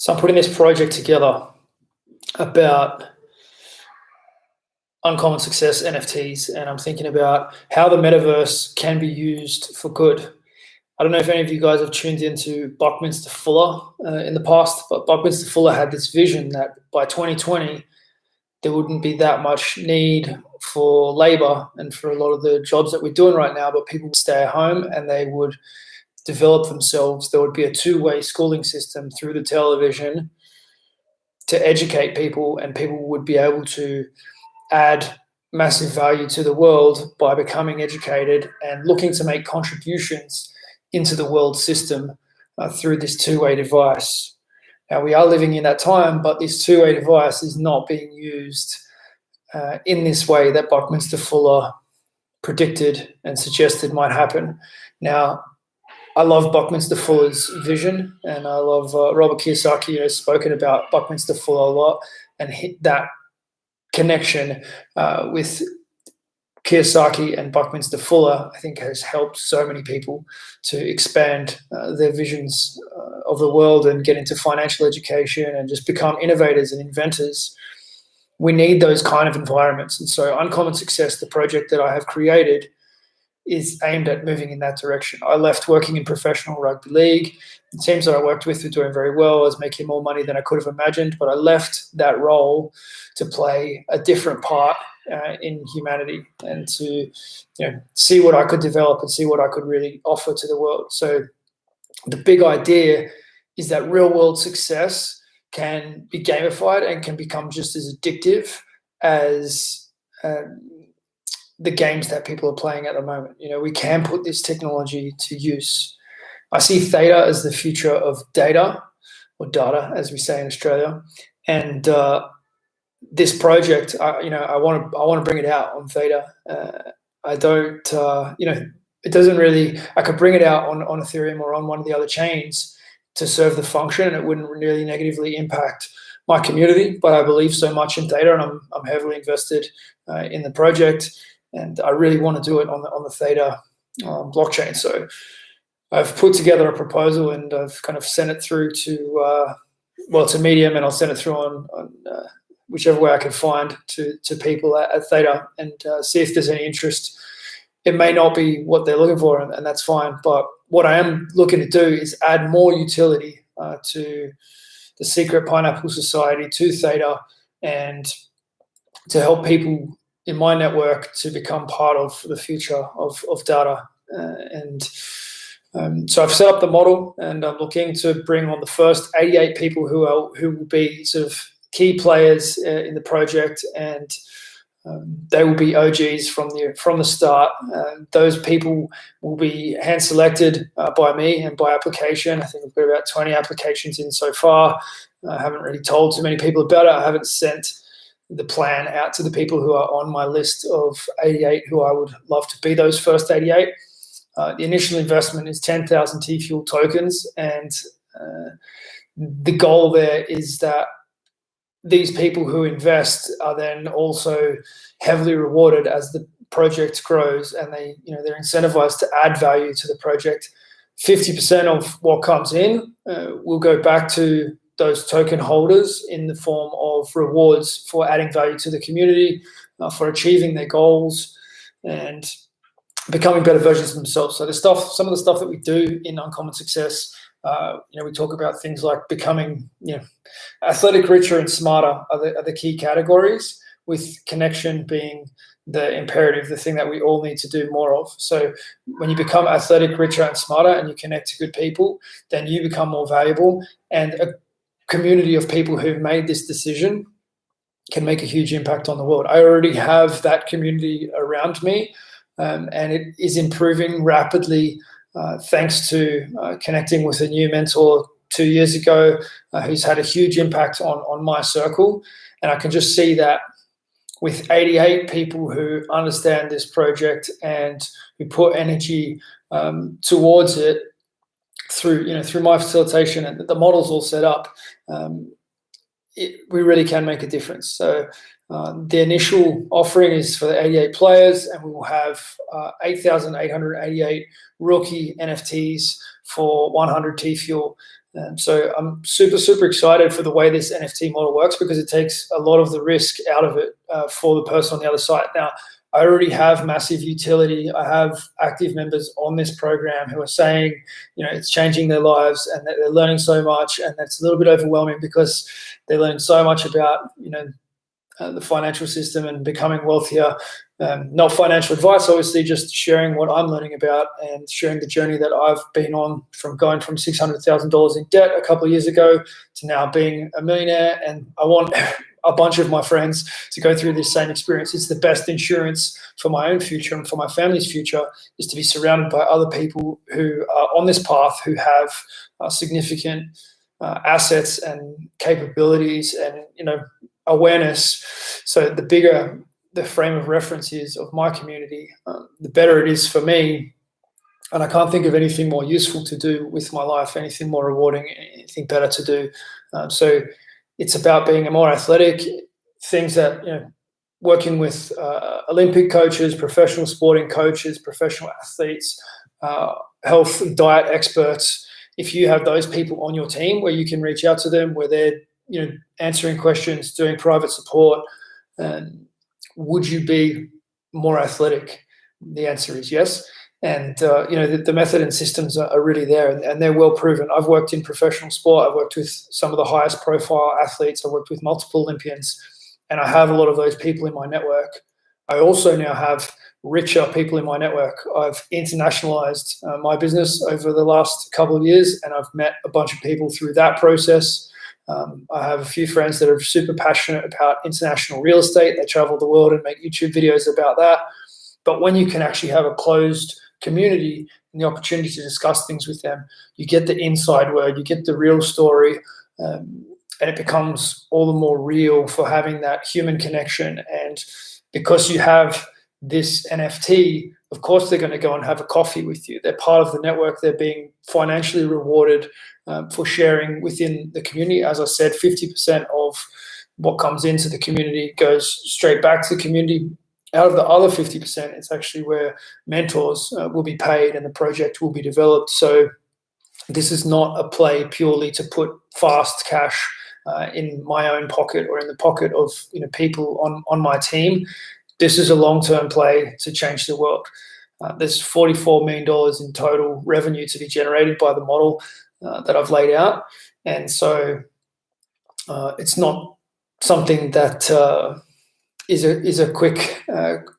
So I'm putting this project together about uncommon success NFTs, and I'm thinking about how the metaverse can be used for good. I don't know if any of you guys have tuned into Buckminster Fuller in the past, but Buckminster Fuller had this vision that by 2020, there wouldn't be that much need for labor and for a lot of the jobs that we're doing right now, but people would stay at home and they would develop themselves. There would be a two-way schooling system through the television to educate people, and people would be able to add massive value to the world by becoming educated and looking to make contributions into the world system through this two-way device. Now, we are living in that time, but this two-way device is not being used in this way that Buckminster Fuller predicted and suggested might happen. Now, I love Buckminster Fuller's vision, and I love Robert Kiyosaki has spoken about Buckminster Fuller a lot, and that connection with Kiyosaki and Buckminster Fuller, I think, has helped so many people to expand their visions of the world and get into financial education and just become innovators and inventors. We need those kind of environments. And so Uncommon Success, the project that I have created, is aimed at moving in that direction. I left working in professional rugby league. The teams that I worked with were doing very well. I was making more money than I could have imagined, but I left that role to play a different part in humanity and to see what I could develop and see what I could really offer to the world. So the big idea is that real world success can be gamified and can become just as addictive as the games that people are playing at the moment. We can put this technology to use. I see Theta as the future of data, or data, as we say in Australia. And this project, I want to bring it out on Theta. I don't, it doesn't really. I could bring it out on Ethereum or on one of the other chains to serve the function, and it wouldn't really negatively impact my community. But I believe so much in Theta, and I'm heavily invested in the project. And I really want to do it on the Theta blockchain. So I've put together a proposal, and I've kind of sent it through to Medium, and I'll send it through on whichever way I can find to people at Theta, and see if there's any interest. It may not be what they're looking for, and that's fine. But what I am looking to do is add more utility to the Secret Pineapple Society, to Theta, and to help people in my network to become part of the future of data. So I've set up the model, and I'm looking to bring on the first 88 people who will be sort of key players in the project, and they will be OGs from the start. Those people will be hand selected by me and by application. I think we've got about 20 applications in so far. I haven't really told too many people about it. I haven't sent the plan out to the people who are on my list of 88 who I would love to be those first 88. The initial investment is 10,000 T-Fuel tokens, and the goal there is that these people who invest are then also heavily rewarded as the project grows, and they're incentivized to add value to the project. 50% of what comes in will go back to those token holders in the form of rewards for adding value to the community, for achieving their goals, and becoming better versions of themselves. So some of the stuff that we do in Uncommon Success, we talk about things like becoming, athletic, richer, and smarter are the key categories, with connection being the imperative, the thing that we all need to do more of. So when you become athletic, richer, and smarter, and you connect to good people, then you become more valuable, and a community of people who've made this decision can make a huge impact on the world. I already have that community around me, and it is improving rapidly thanks to connecting with a new mentor 2 years ago who's had a huge impact on my circle. And I can just see that with 88 people who understand this project and who put energy towards it through my facilitation, and the model's all set up, we really can make a difference. So the initial offering is for the 88 players, and we will have 8,888 rookie NFTs for 100 T-Fuel. So I'm super excited for the way this NFT model works, because it takes a lot of the risk out of it for the person on the other side. Now, I already have massive utility. I have active members on this program who are saying, it's changing their lives and that they're learning so much, and that's a little bit overwhelming because they learn so much about, the financial system and becoming wealthier. Not financial advice, obviously, just sharing what I'm learning about and sharing the journey that I've been on, from going from $600,000 in debt a couple of years ago to now being a millionaire. And I want a bunch of my friends to go through this same experience. It's the best insurance for my own future and for my family's future, is to be surrounded by other people who are on this path, who have significant assets and capabilities and, awareness. So the bigger the frame of reference is of my community, the better it is for me. And I can't think of anything more useful to do with my life, anything more rewarding, anything better to do. So it's about being a more athletic, things that, working with Olympic coaches, professional sporting coaches, professional athletes, health and diet experts. If you have those people on your team where you can reach out to them, where they're answering questions, doing private support, would you be more athletic? The answer is yes. And the method and systems are really there, and they're well proven. I've worked in professional sport. I've worked with some of the highest profile athletes. I've worked with multiple Olympians, and I have a lot of those people in my network. I also now have richer people in my network. I've internationalized my business over the last couple of years, and I've met a bunch of people through that process. I have a few friends that are super passionate about international real estate. They travel the world and make YouTube videos about that. But when you can actually have a closed community and the opportunity to discuss things with them, you get the inside word, you get the real story, and it becomes all the more real for having that human connection. And because you have this NFT, of course they're going to go and have a coffee with you. They're part of the network. They're being financially rewarded for sharing within the community. As I said, 50% of what comes into the community goes straight back to the community. Out of the other 50%, it's actually where mentors will be paid and the project will be developed. So this is not a play purely to put fast cash in my own pocket or in the pocket of people on my team. This is a long-term play to change the world. There's $44 million in total revenue to be generated by the model that I've laid out. And so it's not something that is a quick,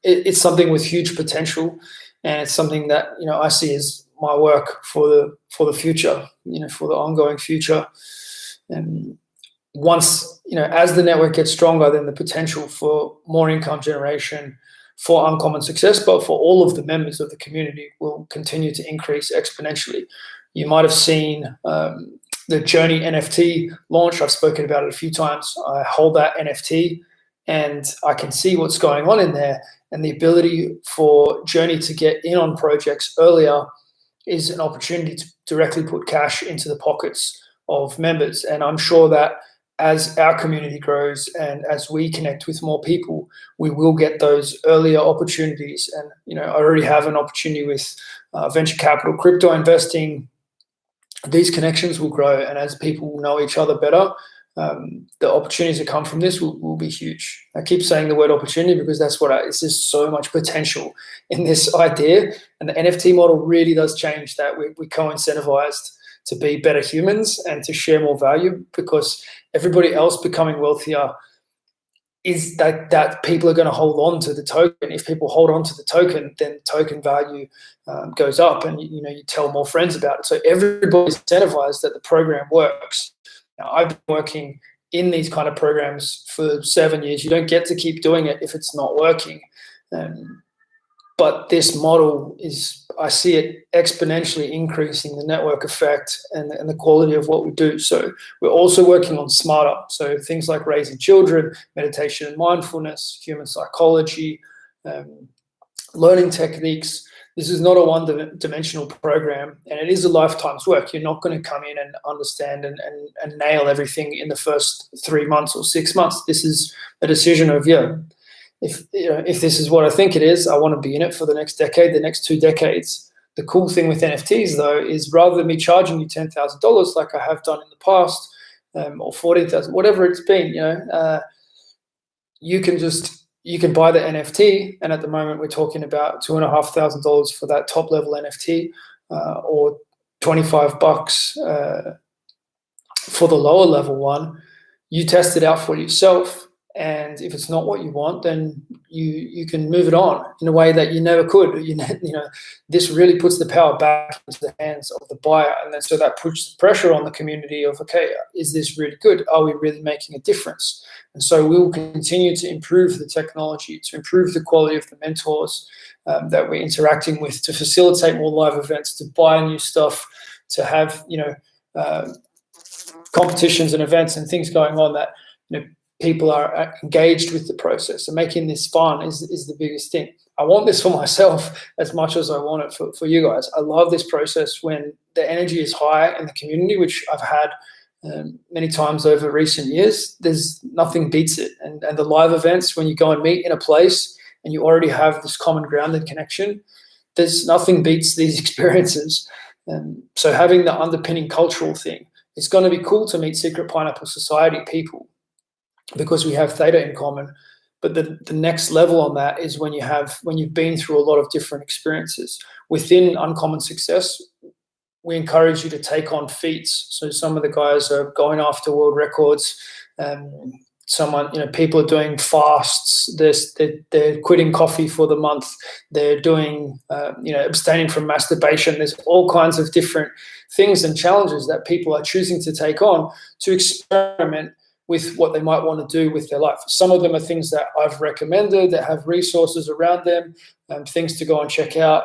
it's something with huge potential. And it's something that, I see as my work for the future, for the ongoing future. And once, as the network gets stronger, then the potential for more income generation, for Uncommon Success, but for all of the members of the community will continue to increase exponentially. You might have seen the Journey NFT launch. I've spoken about it a few times. I hold that NFT and I can see what's going on in there, and the ability for Journey to get in on projects earlier is an opportunity to directly put cash into the pockets of members. And I'm sure that as our community grows and as we connect with more people, we will get those earlier opportunities. And, I already have an opportunity with venture capital, crypto investing. These connections will grow. And as people know each other better, the opportunities that come from this will be huge. I keep saying the word opportunity because that's it's just so much potential in this idea. And the NFT model really does change that. We co-incentivized to be better humans and to share more value, because everybody else becoming wealthier is that people are going to hold on to the token. If people hold on to the token, then token value goes up, and you tell more friends about it. So everybody's incentivized that the program works. Now, I've been working in these kind of programs for 7 years. You don't get to keep doing it if it's not working. But this model I see it exponentially increasing the network effect and the quality of what we do. So we're also working on smarter. So things like raising children, meditation and mindfulness, human psychology, learning techniques. This is not a one-dimensional program, and it is a lifetime's work. You're not going to come in and understand and nail everything in the first 3 months or 6 months. This is a decision of, if this is what I think it is, I want to be in it for the next decade, the next 2 decades. The cool thing with NFTs though is rather than me charging you $10,000 like I have done in the past, or 14,000, whatever it's been, you can buy the NFT, and at the moment we're talking about $2,500 for that top level NFT, or $25 for the lower level one. You test it out for yourself, and if it's not what you want, then you can move it on in a way that you never could. This really puts the power back into the hands of the buyer, and then so that puts pressure on the community of, okay, is this really good? Are we really making a difference? And so we will continue to improve the technology, to improve the quality of the mentors that we're interacting with, to facilitate more live events, to buy new stuff, to have competitions and events and things going on that people are engaged with the process, and making this fun is the biggest thing. I want this for myself as much as I want it for you guys. I love this process when the energy is high in the community, which I've had many times over recent years. There's nothing beats it. And the live events, when you go and meet in a place and you already have this common grounded connection, there's nothing beats these experiences. So having the underpinning cultural thing, it's going to be cool to meet Secret Pineapple Society people because we have Theta in common. But the next level on that is when you've been through a lot of different experiences. Within Uncommon Success, we encourage you to take on feats. So some of the guys are going after world records. People are doing fasts. They're quitting coffee for the month. They're doing, abstaining from masturbation. There's all kinds of different things and challenges that people are choosing to take on to experiment with what they might want to do with their life. Some of them are things that I've recommended that have resources around them, things to go and check out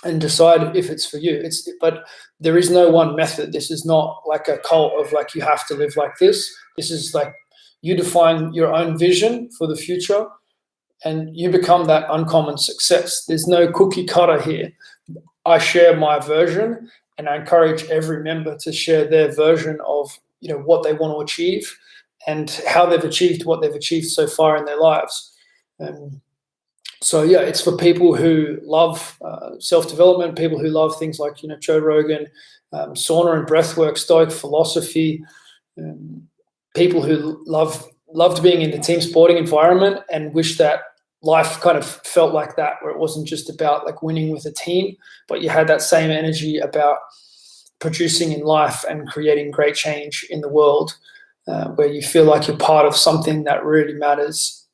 and decide if it's for you. But there is no one method. This is not like a cult of like you have to live like this. This is like you define your own vision for the future and you become that uncommon success. There's no cookie cutter here. I share my version and I encourage every member to share their version of what they want to achieve and how they've achieved what they've achieved so far in their lives. So yeah, it's for people who love self-development, people who love things like Joe Rogan, sauna and breathwork, Stoic philosophy, people who loved being in the team sporting environment and wish that life kind of felt like that, where it wasn't just about like winning with a team, but you had that same energy about producing in life and creating great change in the world, where you feel like you're part of something that really matters.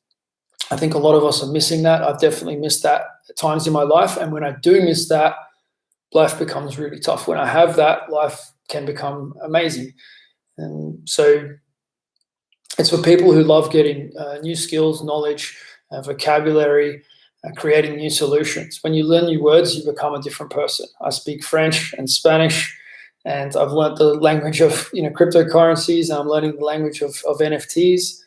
I think a lot of us are missing that. I've definitely missed that at times in my life. And when I do miss that, life becomes really tough. When I have that, life can become amazing. And so it's for people who love getting new skills, knowledge, vocabulary, creating new solutions. When you learn new words, you become a different person. I speak French and Spanish, and I've learned the language of cryptocurrencies, and I'm learning the language of NFTs.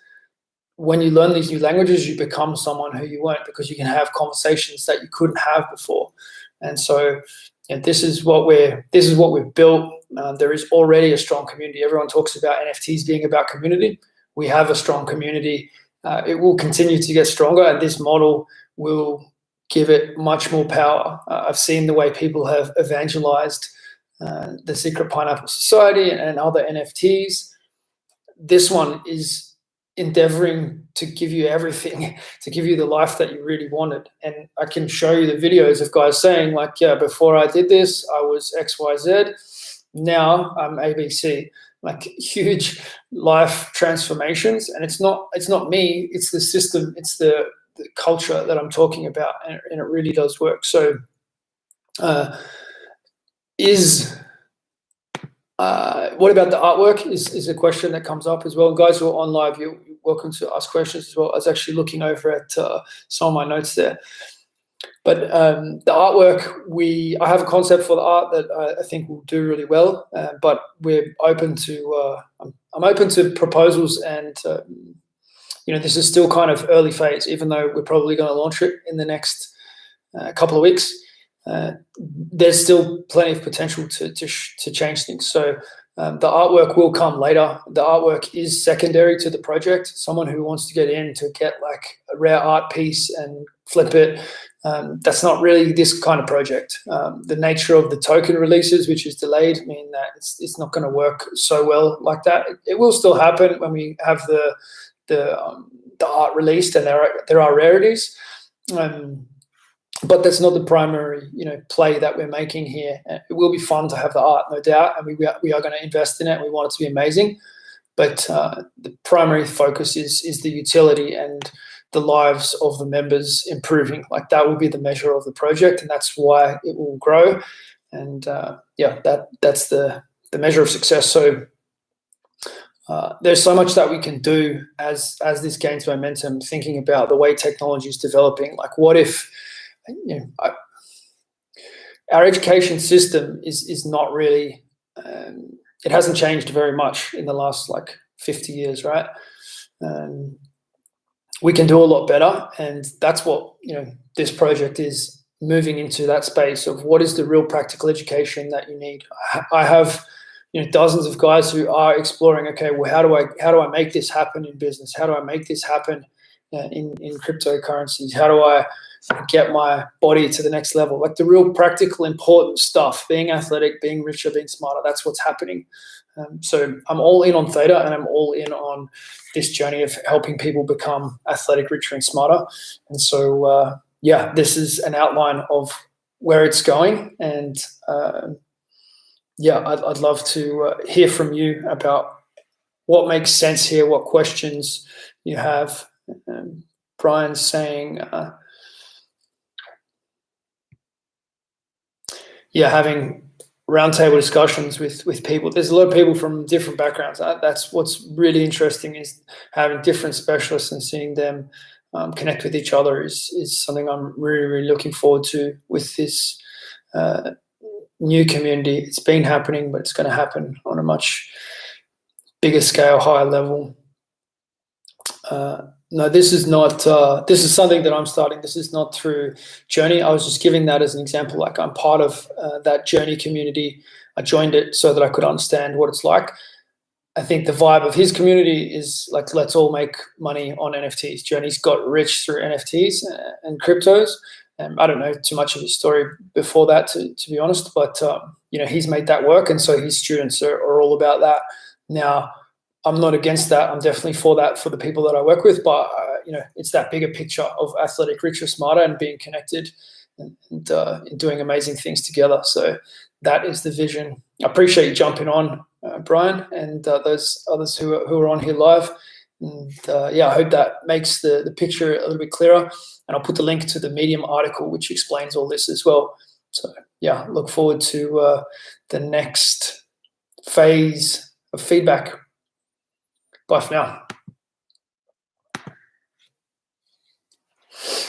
When you learn these new languages, you become someone who you weren't, because you can have conversations that you couldn't have before. And so this is what we've built. There is already a strong community. Everyone talks about NFTs being about community. We have a strong community. It will continue to get stronger, and this model will give it much more power. I've seen the way people have evangelized the Secret Pineapple Society and other NFTs. This one is endeavoring to give you everything, to give you the life that you really wanted. And I can show you the videos of guys saying like, yeah, before I did this, I was XYZ. Now I'm ABC. Like huge life transformations. And it's not me, it's the system, it's the culture that I'm talking about, and it really does work. So what about the artwork is a question that comes up as well. Guys who are on live, you're welcome to ask questions as well. I was actually looking over at some of my notes there. But the artwork, I have a concept for the art that I think will do really well. But we're open to, I'm open to proposals, and this is still kind of early phase, even though we're probably going to launch it in the next couple of weeks. There's still plenty of potential to change things. So the artwork will come later. The artwork is secondary to the project. Someone who wants to get in to get like a rare art piece and flip it, That's not really this kind of project. The nature of the token releases, which is delayed, mean that it's not going to work so well like that. It will still happen when we have the art released, and there are rarities. But that's not the primary, play that we're making here. It will be fun to have the art, no doubt, and we are going to invest in it. We want it to be amazing, but the primary focus is the utility and the lives of the members improving. Like, that will be the measure of the project, and that's why it will grow. And that's the measure of success. So there's so much that we can do as this gains momentum. Thinking about the way technology is developing, like, what if our education system is not really, it hasn't changed very much in the last 50 years, right? We can do a lot better, and that's what this project is, moving into that space of what is the real practical education that you need. I have dozens of guys who are exploring, okay, well, how do I make this happen in business? How do I make this happen in cryptocurrencies? How do I get my body to the next level? Like, the real practical, important stuff, being athletic, being richer, being smarter, that's what's happening. So I'm all in on Theta, and I'm all in on this journey of helping people become athletic, richer, and smarter. And so, this is an outline of where it's going. And I'd love to hear from you about what makes sense here, what questions you have. Brian's saying, having roundtable discussions with people. There's a lot of people from different backgrounds. That's what's really interesting, is having different specialists and seeing them connect with each other is something I'm really, really looking forward to with this new community. It's been happening, but it's going to happen on a much bigger scale, higher level. No, this is not, this is something that I'm starting. This is not through Journey. I was just giving that as an example. Like, I'm part of that Journey community. I joined it so that I could understand what it's like. I think the vibe of his community is like, let's all make money on NFTs. Journey's got rich through NFTs and cryptos. I don't know too much of his story before that, to be honest, but he's made that work, and so his students are all about that. Now, I'm not against that. I'm definitely for that for the people that I work with, but it's that bigger picture of athletic, richer, smarter, and being connected and doing amazing things together. So that is the vision. I appreciate you jumping on, Brian, and those others who are on here live. And I hope that makes the picture a little bit clearer. And I'll put the link to the Medium article, which explains all this as well. So look forward to the next phase of feedback. Bye for now.